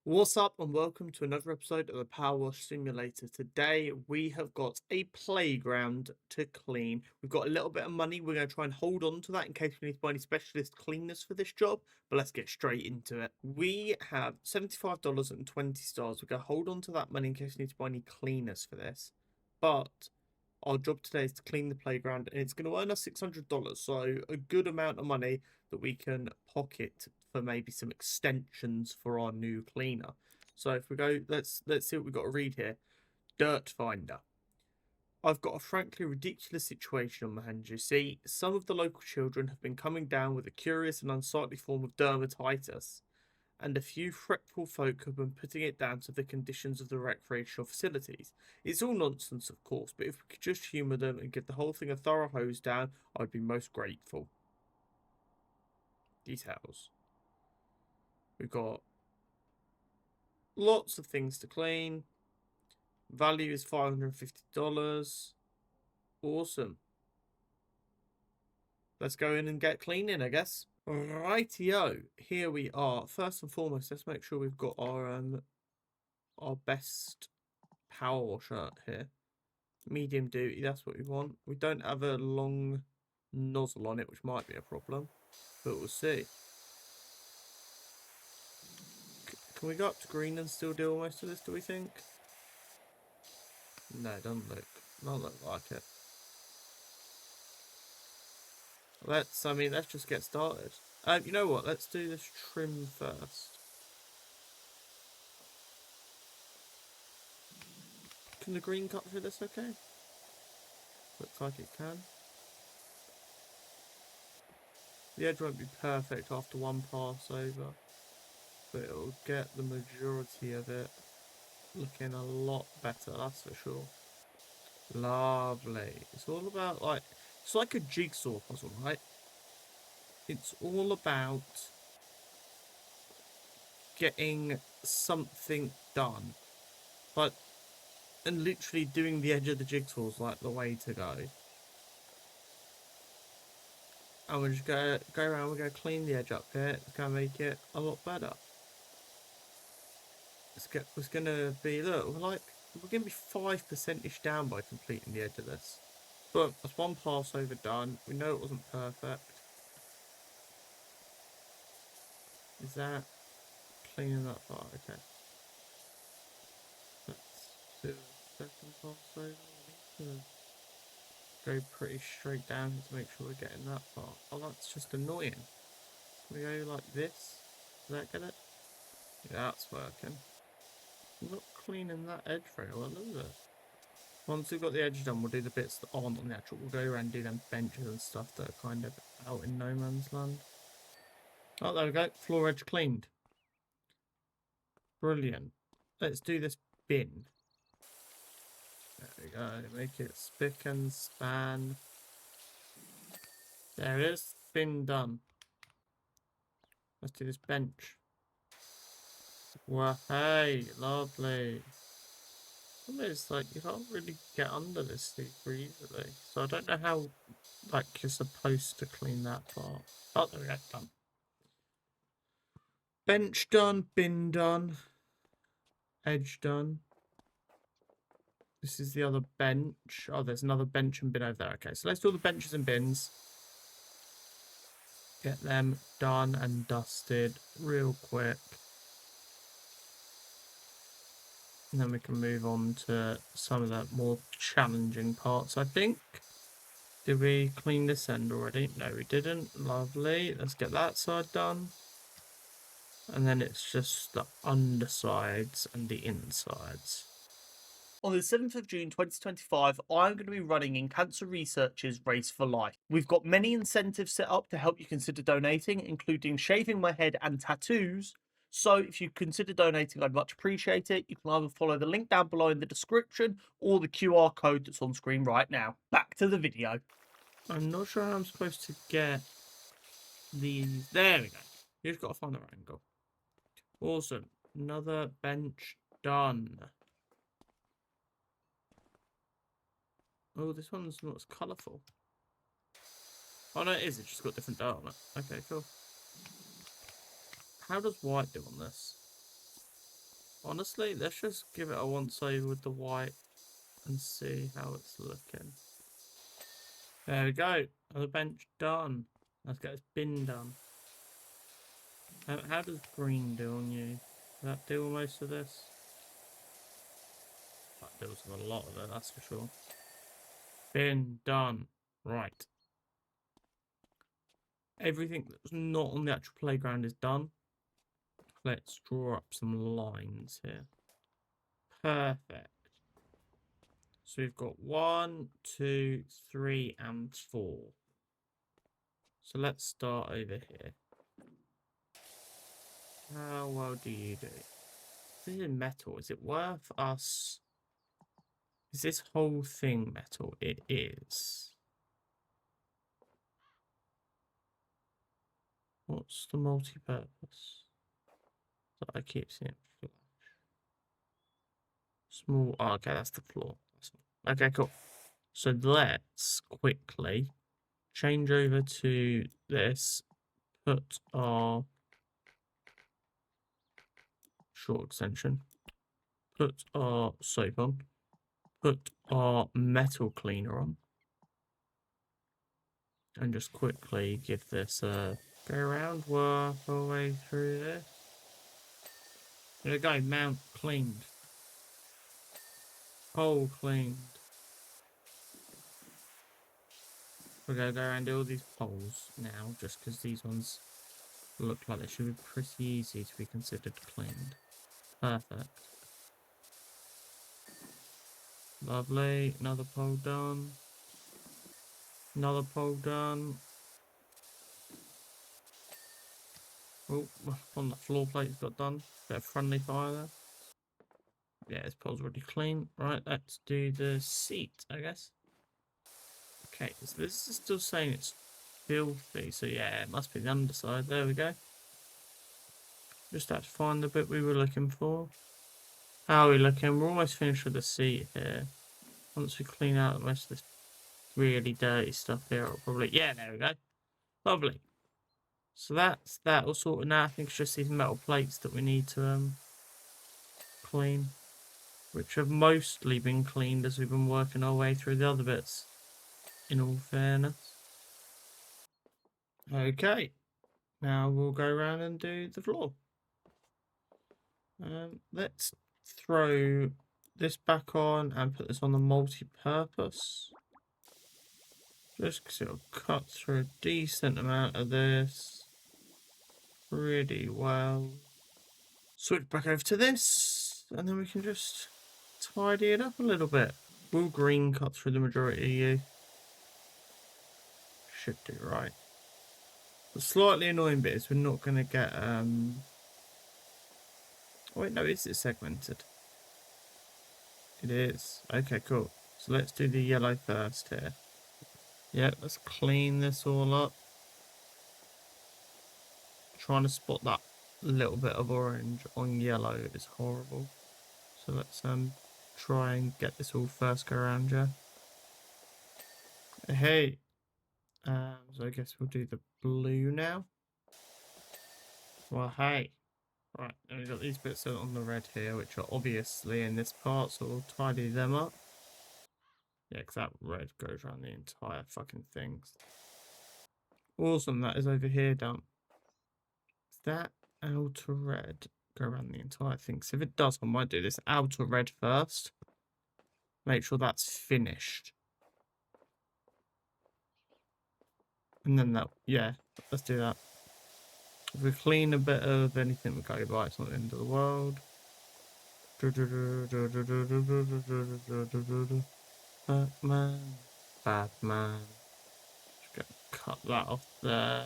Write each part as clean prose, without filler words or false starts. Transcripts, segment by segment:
What's up and welcome to another episode of the Power Wash Simulator. Today we have got a playground to clean. We've got a little bit of money. We're going to try and hold on to that in case we need to buy any specialist cleaners for this job. But let's get straight into it. We have $75 and 20 stars. We're going to hold on to that money in case we need to buy any cleaners for this. But our job today is to clean the playground and it's going to earn us $600. So a good amount of money that we can pocket for maybe some extensions for our new cleaner. So if we go, let's see what we've got to read here. Dirt Finder. I've got a frankly ridiculous situation on my hands. You see, some of the local children have been coming down with a curious and unsightly form of dermatitis, and a few fretful folk have been putting it down to the conditions of the recreational facilities. It's all nonsense, of course, but if we could just humour them and give the whole thing a thorough hose down, I'd be most grateful. Details. We've got lots of things to clean. Value is $550. Awesome. Let's go in and get cleaning, I guess. Rightio. Here we are. First and foremost, let's make sure we've got our best power washer here. Medium duty, that's what we want. We don't have a long nozzle on it, which might be a problem, but we'll see. Can we go up to green and still do most of this, do we think? No, it doesn't look like it. Let's just get started. You know what? Let's do this trim first. Can the green cut through this okay? Looks like it can. The edge won't be perfect after one pass over, but it'll get the majority of it looking a lot better, that's for sure. Lovely. It's all about, like, it's like a jigsaw puzzle, right? It's all about getting something done. But, and literally doing the edge of the jigsaw is like the way to go. And we're just go around, we're going to clean the edge up here. It's going to make it a lot better. It's going to be, look, we're going to be 5%ish down by completing the edge of this. But that's one pass over done. We know it wasn't perfect. Is that cleaning that part? Okay. Let's do a second pass over. Go pretty straight down to make sure we're getting that part. Oh, that's just annoying. Can we go like this? Does that get it? Yeah, that's working. I'm not cleaning that edge very well, is it? Once we've got the edge done, we'll do the bits that aren't on the actual. We'll go around and do them benches and stuff that are kind of out in no man's land. Oh, there we go. Floor edge cleaned. Brilliant. Let's do this bin. There we go. Make it spick and span. There it is. Bin done. Let's do this bench. Wow, hey, lovely. It's like you can't really get under this super easily. So I don't know how, like, you're supposed to clean that part. Oh, there we go, done. Bench done, bin done, edge done. This is the other bench. Oh, there's another bench and bin over there. Okay, so let's do all the benches and bins. Get them done and dusted real quick. And then we can move on to some of the more challenging parts, I think. Did we clean this end already? No, we didn't. Lovely. Let's get that side done. And then it's just the undersides and the insides. On the 7th of June 2025, I'm going to be running in Cancer Research's Race for Life. We've got many incentives set up to help you consider donating, including shaving my head and tattoos. So if you consider donating, I'd much appreciate it. You can either follow the link down below in the description or the QR code that's on screen right now. Back to the video. I'm not sure how I'm supposed to get these. There we go. You just got to find the right angle. Awesome. Another bench done. Oh, this one's not as colourful. Oh, no, it is. It's just got different dirt on it. Okay, cool. How does white do on this? Honestly, let's just give it a once over with the white and see how it's looking. There we go. Another bench done. Let's get this bin done. How does green do on you? Does that do most of this? That deals with a lot of it, that's for sure. Bin done. Right. Everything that's not on the actual playground is done. Let's draw up some lines here. Perfect. So we've got 1, 2, 3, and 4. So let's start over here. How well do you do? This is metal. Is it worth us? Is this whole thing metal? It is. What's the multi-purpose? So I keep seeing flash. Small. Oh, okay, that's the floor. Okay, cool. So let's quickly change over to this. Put our short extension. Put our soap on. Put our metal cleaner on. And just quickly give this a go around, work our way through this. There we go, mount cleaned. Hole cleaned. We're going to go around and do all these poles now, just because these ones look like they should be pretty easy to be considered cleaned. Perfect. Lovely. Another pole done. Another pole done. Oh, on the floor plate's got done. Bit of friendly fire there. Yeah, this pole's already clean. Right, let's do the seat, I guess. Okay, so this is still saying it's filthy, so yeah, it must be the underside. There we go. Just have to find the bit we were looking for. How are we looking? We're almost finished with the seat here. Once we clean out the rest of this really dirty stuff here, I'll probably... Yeah, there we go. Lovely. So that's that all sorted now. I think it's just these metal plates that we need to clean, which have mostly been cleaned as we've been working our way through the other bits, in all fairness. Okay, now we'll go around and do the floor. Let's throw this back on and put this on the multi-purpose. Just because it'll cut through a decent amount of this pretty well. Switch back over to this, and then we can just tidy it up a little bit. Will green cut through the majority of you? Should do, right. The slightly annoying bit is we're not going to get... Oh, wait, no, is it segmented? It is. Okay, cool. So let's do the yellow first here. Yep, let's clean this all up. Trying to spot that little bit of orange on yellow is horrible. So let's try and get this all first go around, yeah. Hey. So I guess we'll do the blue now. Well, hey. Right, and we've got these bits on the red here, which are obviously in this part, so we'll tidy them up. Yeah, because that red goes around the entire fucking thing. Awesome, that is over here done. That outer red go around the entire thing. So if it does, I might do this outer red first. Make sure that's finished. And then that, yeah, let's do that. If we clean a bit of anything we go by, it's not the end of the world. Batman, Batman. Just gonna cut that off there.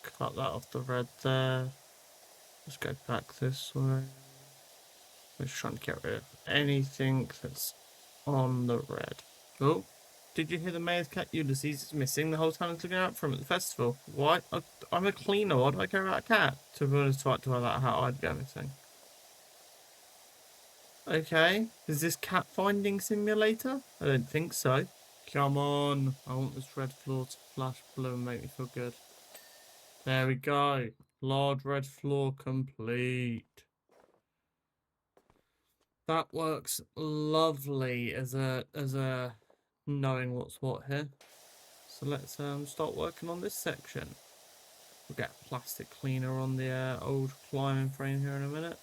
Cut that off the red there. Let's go back this way. We're just trying to get rid of anything that's on the red. Oh, did you hear the mayor's cat Ulysses is missing? The whole town is looking out for him at the festival. Why? I'm a cleaner. Why do I care about a cat? To be honest, talk to about how I'd go missing. Okay, is this cat finding simulator? I don't think so. Come on, I want this red floor to flash blue and make me feel good. There we go. Large red floor complete. That works lovely as a knowing what's what here. So let's start working on this section. We'll get plastic cleaner on the old climbing frame here in a minute.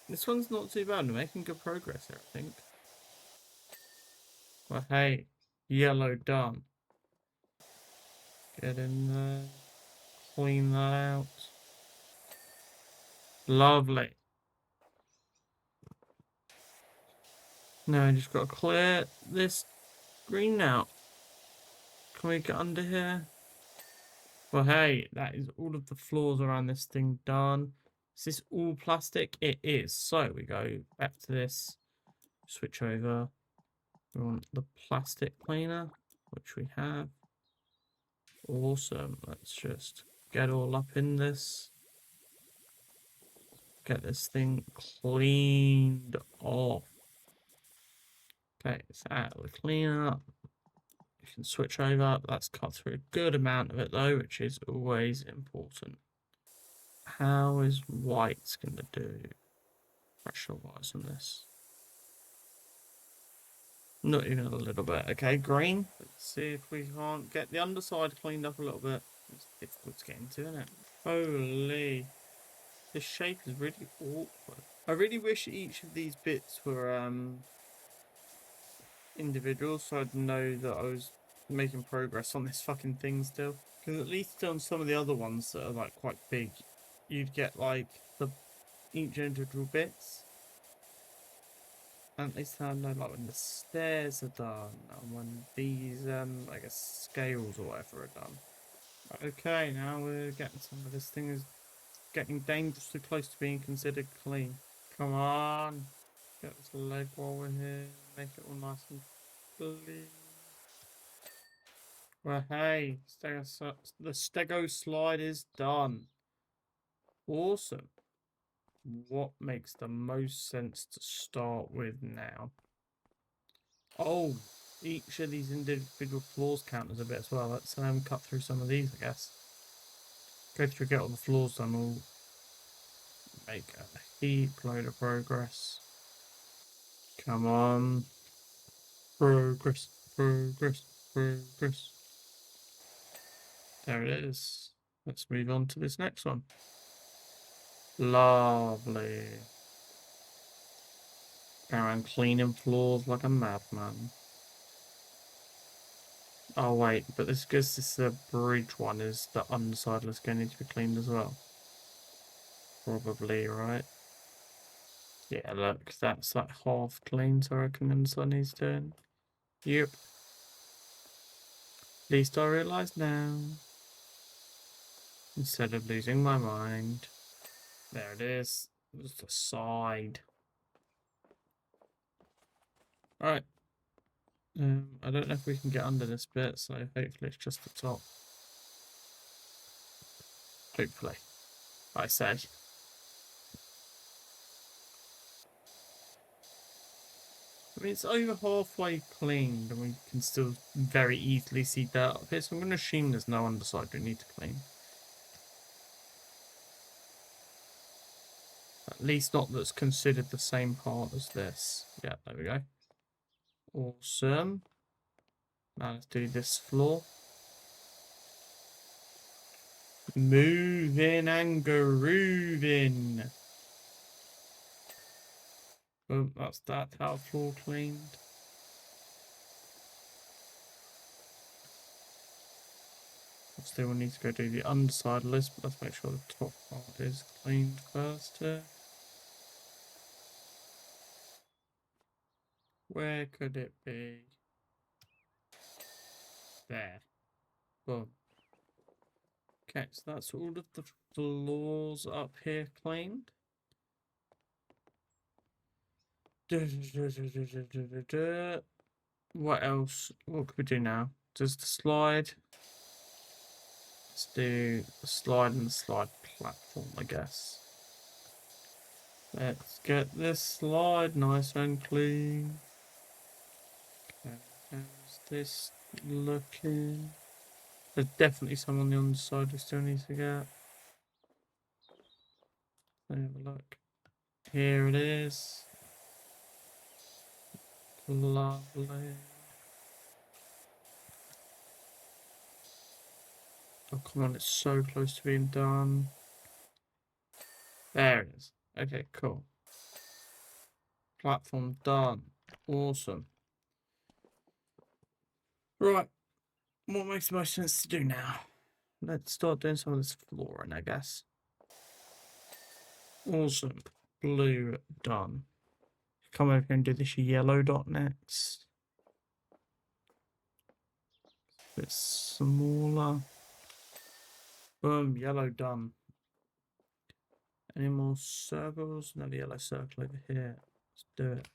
This one's not too bad. We're making good progress here, I think. Well, hey, yellow done. Get in there. Clean that out. Lovely. Now I just got to clear this green out. Can we get under here? Well, hey, that is all of the floors around this thing done. Is this all plastic? It is. So we go back to this. Switch over. We want the plastic cleaner, which we have. Awesome. Let's just get all up in this. Get this thing cleaned off. Okay, it's out of the cleaner. You can switch over. That's cut through a good amount of it though, which is always important. How is white going to do pressure-wise on this? Not even a little bit. Okay, green. Let's see if we can't get the underside cleaned up a little bit. It's difficult to get into, isn't it? Holy. This shape is really awkward. I really wish each of these bits were individual so I'd know that I was making progress on this fucking thing still. Because at least on some of the other ones that are like quite big, you'd get like each individual bits. And at least I know like when the stairs are done and when these I guess scales or whatever are done. Okay, now we're getting some of this thing is getting dangerously close to being considered clean. Come on. Get this leg while we're here. Make it all nice and clean. Well, hey, the stego slide is done. Awesome. What makes the most sense to start with now? Oh, each of these individual floors count as a bit as well. Let's cut through some of these, I guess. Go through, get all the floors done. We'll make a heap load of progress. Come on. Progress, progress, progress. There it is. Let's move on to this next one. Lovely. Go around cleaning floors like a madman. Oh wait, but this because this is the bridge one, is the underside that's going to need to be cleaned as well. Probably, right? Yeah, look, that's like half clean, so I reckon the underside needs doing. Yep. At least I realise now. Instead of losing my mind. There it is. Just the side. Alright. I don't know if we can get under this bit, so hopefully it's just the top. Hopefully. I said. I mean, it's over halfway cleaned, and we can still very easily see dirt up here, so I'm going to assume there's no underside we need to clean. At least not that's considered the same part as this. Yeah, there we go. Awesome. Now let's do this floor. Moving and grooving. Boom, that's that tile floor cleaned. Still need to go do the underside of this, but let's make sure the top part is cleaned first here. Where could it be? There. Boom. Okay, so that's all of the floors up here cleaned. What else? What could we do now? Just the slide. Let's do the slide and the slide platform, I guess. Let's get this slide nice and clean. Okay, how's this looking? There's definitely some on the underside we still need to get. Let's have a look. Here it is. Lovely. Oh, come on, it's so close to being done. There it is. Okay, cool. Platform done. Awesome. Right. What makes the most sense to do now? Let's start doing some of this flooring, I guess. Awesome. Blue done. Come over here and do this yellow dot next. A bit smaller. Boom, yellow done. Any more circles? Another yellow circle over here. Let's do it.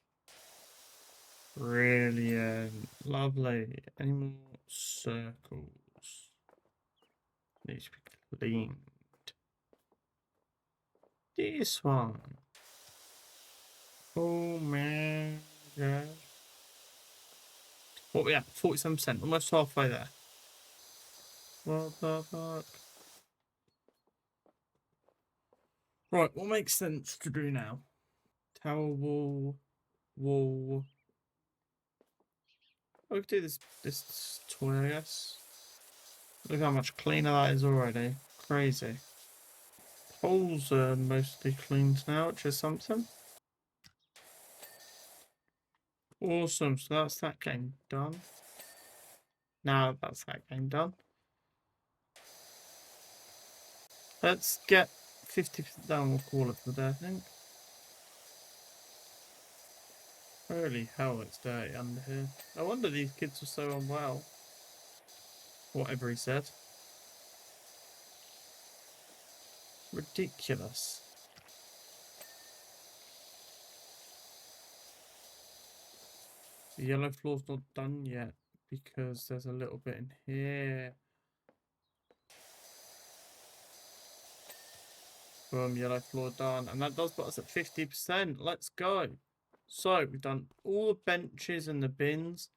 Brilliant. Lovely. Any more circles? Needs to be cleaned. This one. Oh man. Yeah. What we at? 47%. Almost halfway there. What the fuck? Right, what makes sense to do now? Tower wall. Wall. We could do this toy, I guess. Look how much cleaner that is already. Crazy. Holes are mostly cleaned now, which is something. Awesome, so that's that game done. Now that's that game done. Let's get 50% down, we'll call it for the day, I think. Holy hell, it's dirty under here. No wonder these kids are so unwell. Whatever he said. Ridiculous. The yellow floor's not done yet because there's a little bit in here. Boom, yellow floor done. And that does put us at 50%. Let's go. So we've done all the benches and the bins.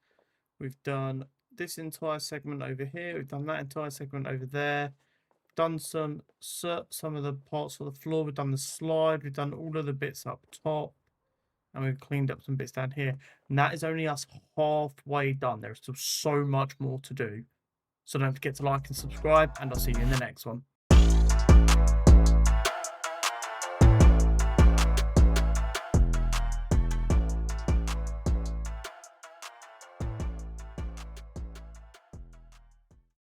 We've done this entire segment over here. We've done that entire segment over there. Done some of the parts of the floor. We've done the slide. We've done all of the bits up top. And we've cleaned up some bits down here. And that is only us halfway done. There's still so much more to do. So don't forget to like and subscribe. And I'll see you in the next one.